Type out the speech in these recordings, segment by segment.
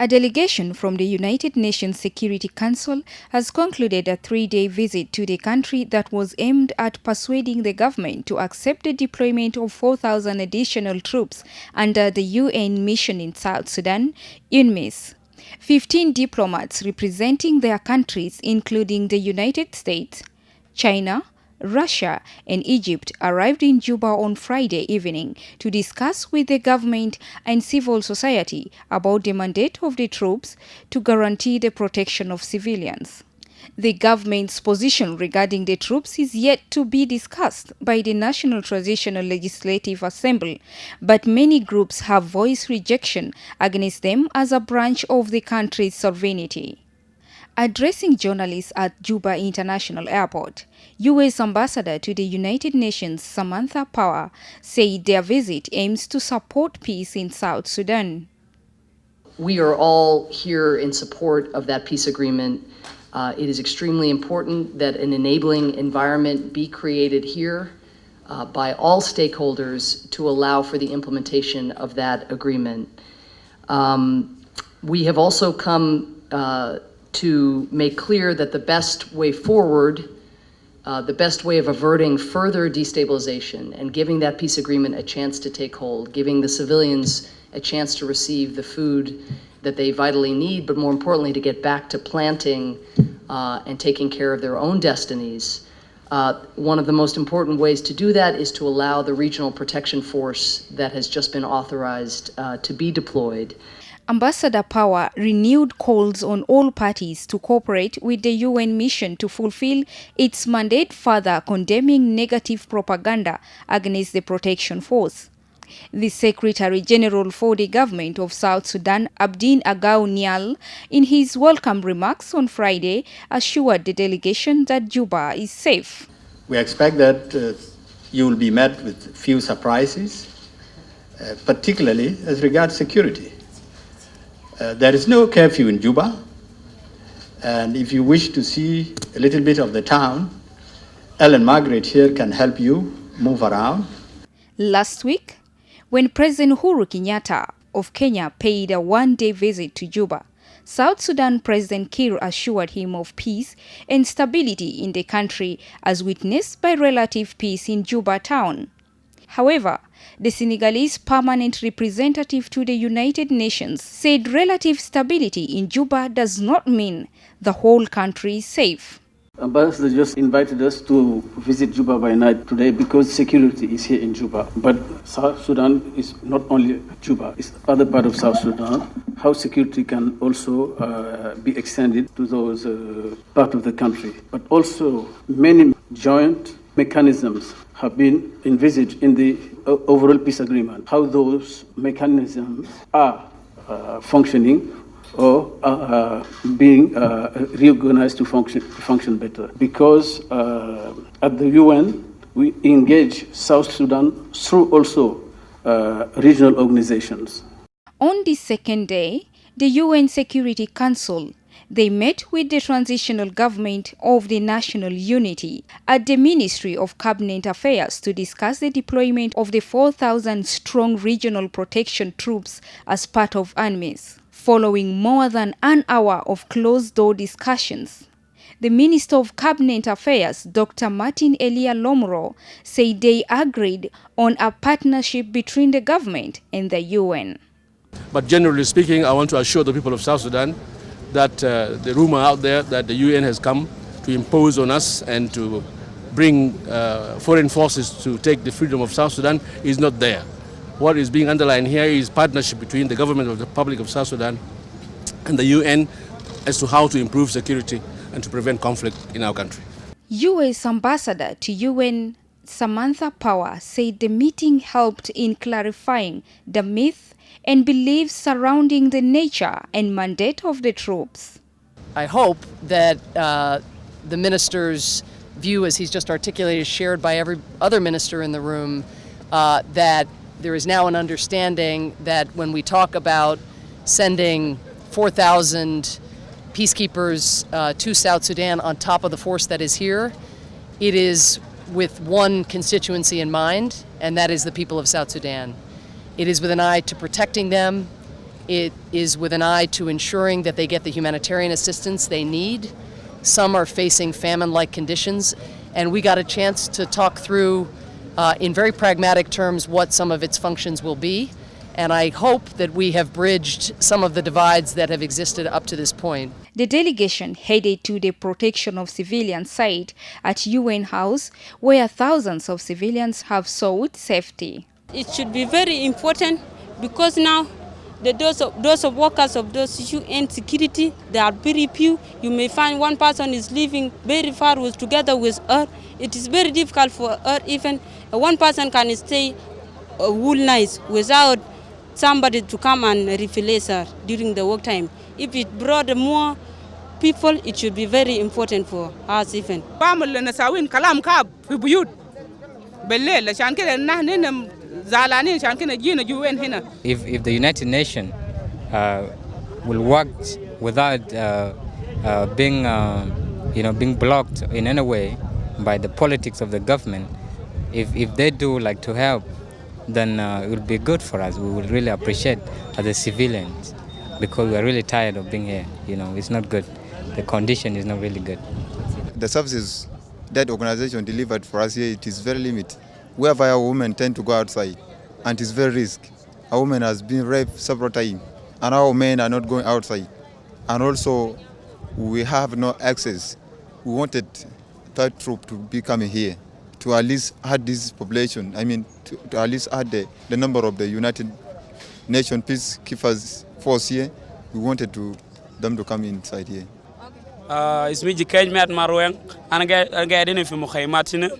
A delegation from the United Nations Security Council has concluded a 3-day visit to the country that was aimed at persuading the government to accept the deployment of 4,000 additional troops under the UN mission in South Sudan, UNMISS. 15 diplomats representing their countries, including the United States, China, Russia and Egypt, arrived in Juba on Friday evening to discuss with the government and civil society about the mandate of the troops to guarantee the protection of civilians. The government's position regarding the troops is yet to be discussed by the National Transitional Legislative Assembly, but many groups have voiced rejection against them as a branch of the country's sovereignty. Addressing journalists at Juba International Airport, U.S. Ambassador to the United Nations Samantha Power said their visit aims to support peace in South Sudan. We are all here in support of that peace agreement. It is extremely important that an enabling environment be created here by all stakeholders to allow for the implementation of that agreement. We have also come to make clear that the best way forward, the best way of averting further destabilization and giving that peace agreement a chance to take hold, giving the civilians a chance to receive the food that they vitally need, but more importantly, to get back to planting and taking care of their own destinies. One of the most important ways to do that is to allow the regional protection force that has just been authorized to be deployed. Ambassador Power renewed calls on all parties to cooperate with the UN mission to fulfill its mandate, further condemning negative propaganda against the protection force. The Secretary General for the Government of South Sudan, Abdin Agau Nial, in his welcome remarks on Friday, assured the delegation that Juba is safe. We expect that you will be met with few surprises, particularly as regards security. There is no curfew in Juba, and if you wish to see a little bit of the town, Ellen Margaret here can help you move around. Last week, when President Uhuru Kenyatta of Kenya paid a 1-day visit to Juba, South Sudan President Kiir assured him of peace and stability in the country, as witnessed by relative peace in Juba town. However, the Senegalese permanent representative to the United Nations said relative stability in Juba does not mean the whole country is safe. Ambassador just invited us to visit Juba by night today because security is here in Juba. But South Sudan is not only Juba, it's other part of South Sudan. How security can also be extended to those part of the country. But also many joint mechanisms have been envisaged in the overall peace agreement. How those mechanisms are functioning or being reorganized to function better. Because at the UN, we engage South Sudan through also regional organizations. On the second day, the UN Security Council, they met with the transitional government of the national unity at the Ministry of Cabinet Affairs to discuss the deployment of the 4,000-strong regional protection troops as part of UNMISS. Following more than an hour of closed-door discussions, the Minister of Cabinet Affairs, Dr. Martin Elia Lomro, said they agreed on a partnership between the government and the UN. But generally speaking, I want to assure the people of South Sudan that the rumor out there that the UN has come to impose on us and to bring foreign forces to take the freedom of South Sudan is not there. What is being underlined here is partnership between the government of the Republic of South Sudan and the UN as to how to improve security and to prevent conflict in our country. U.S. Ambassador to UN Samantha Power said the meeting helped in clarifying the myth and beliefs surrounding the nature and mandate of the troops. I hope that the minister's view, as he's just articulated, is shared by every other minister in the room, that there is now an understanding that when we talk about sending 4,000 peacekeepers to South Sudan on top of the force that is here, it is with one constituency in mind, and that is the people of South Sudan. It is with an eye to protecting them. it is with an eye to ensuring that they get the humanitarian assistance they need. Some are facing famine-like conditions, and we got a chance to talk through in very pragmatic terms what some of its functions will be. And I hope that we have bridged some of the divides that have existed up to this point. The delegation headed to the protection of civilians site at UN House, where thousands of civilians have sought safety. It should be very important because now those workers of those UN security, they are very few. You may find one person is living very far together with her. It is very difficult for her. Even one person can stay a whole night without somebody to come and replace her during the work time. If it brought more people, it should be very important for us even. If the United Nations will work without being blocked in any way by the politics of the government, if they do like to help, then it will be good for us. We will really appreciate as the civilians, because we are really tired of being here. It's not good. The condition is not really good. The services that organization delivered for us here, it is very limited. Wherever our women tend to go outside, and it's very risky. Our women has been raped several times, and our men are not going outside. And also, we have no access. We wanted third troop to be coming here to at least add this population. To at least add the number of the United Nations peacekeepers force here. We wanted them to come inside here. اسمي جكاج مات مروان أنا قاعدين في مخيمات هنا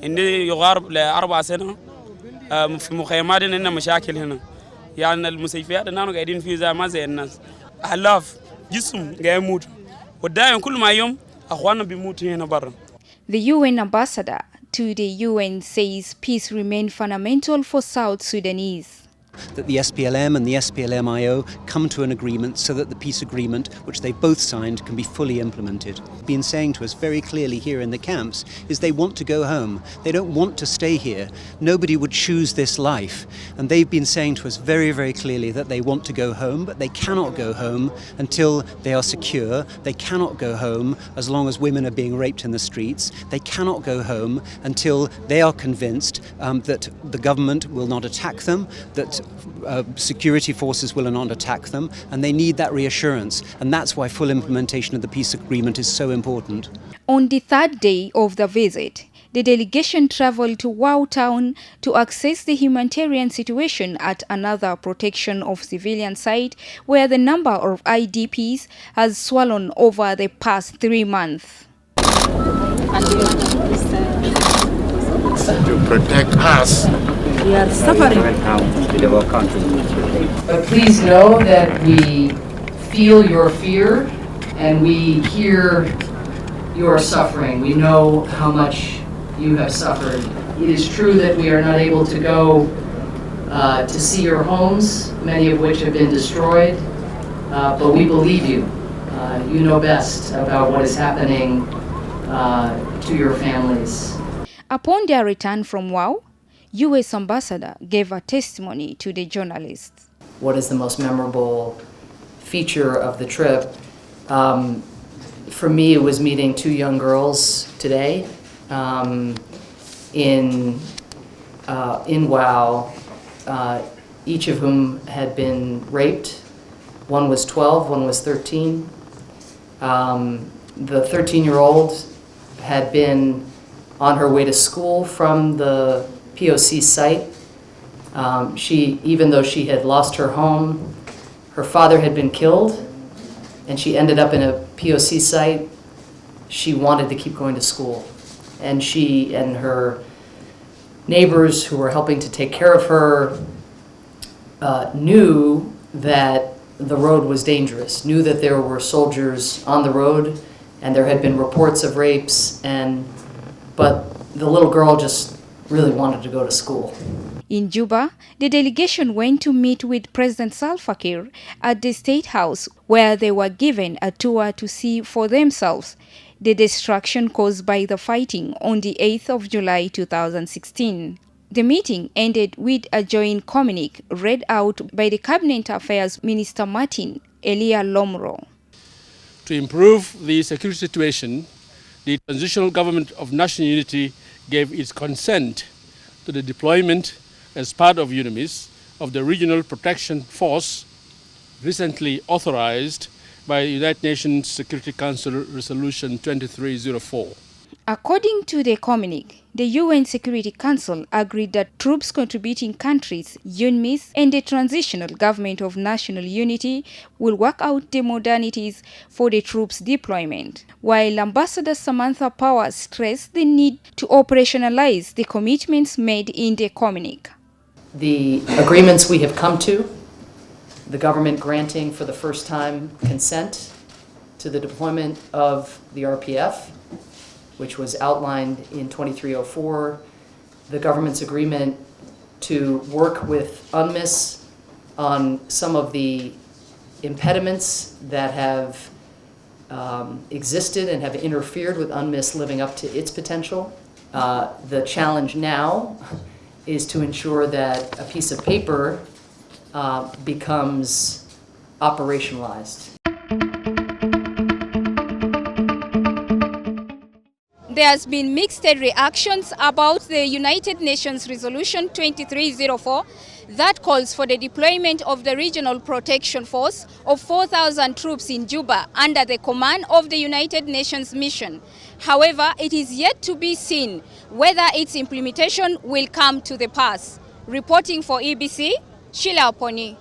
عندي يقارب ل4 سنة في مخيمات هنا مشاكل هنا يعني المستشفيات اللي قاعدين فيه زي ما زي الناس آلاف جسم قاعد يموت ودايم كل ما يوم أخواننا بيموتوا هنا برا. The UN ambassador to the UN says peace remains fundamental for South Sudanese. That the SPLM and the SPLM-IO come to an agreement so that the peace agreement, which they both signed, can be fully implemented. Been saying to us very clearly here in the camps is they want to go home. They don't want to stay here. Nobody would choose this life. And they've been saying to us very, very clearly that they want to go home, but they cannot go home until they are secure. They cannot go home as long as women are being raped in the streets. They cannot go home until they are convinced that the government will not attack them, that security forces will not attack them, and they need that reassurance. And that's why full implementation of the peace agreement is so important. On the third day of the visit, the delegation traveled to Wau town to assess the humanitarian situation at another protection of civilian site where the number of IDPs has swollen over the past 3 months. To protect us. We are suffering. But please know that we feel your fear and we hear your suffering. We know how much you have suffered. It is true that we are not able to go to see your homes, many of which have been destroyed, but we believe you. You know best about what is happening to your families. Upon their return from Wau, U.S. ambassador gave a testimony to the journalists. What is the most memorable feature of the trip? For me, it was meeting 2 young girls today in Wau, each of whom had been raped. One was 12, one was 13. The 13-year-old had been on her way to school from the POC site. Even though she had lost her home, her father had been killed, and she ended up in a POC site. She wanted to keep going to school. And she and her neighbors who were helping to take care of her knew that the road was dangerous, knew that there were soldiers on the road, and there had been reports of rapes, but the little girl just really wanted to go to school. In Juba, the delegation went to meet with President Salva Kiir at the State House, where they were given a tour to see for themselves the destruction caused by the fighting on the 8th of July 2016. The meeting ended with a joint communique read out by the Cabinet Affairs Minister Martin Elia Lomro. To improve the security situation, the Transitional Government of National Unity gave its consent to the deployment as part of UNMISS of the Regional Protection Force recently authorized by United Nations Security Council Resolution 2304. According to the communique, the UN Security Council agreed that troops contributing countries, UNMISS, and the Transitional Government of National Unity will work out the modalities for the troops' deployment, while Ambassador Samantha Power stressed the need to operationalize the commitments made in the communique. The agreements we have come to, the government granting for the first time consent to the deployment of the RPF, which was outlined in 2304, the government's agreement to work with UNMISS on some of the impediments that have existed and have interfered with UNMISS living up to its potential. The challenge now is to ensure that a piece of paper becomes operationalized. There has been mixed reactions about the United Nations Resolution 2304 that calls for the deployment of the Regional Protection Force of 4,000 troops in Juba under the command of the United Nations mission. However, it is yet to be seen whether its implementation will come to the pass. Reporting for EBC, Sheila Oponi.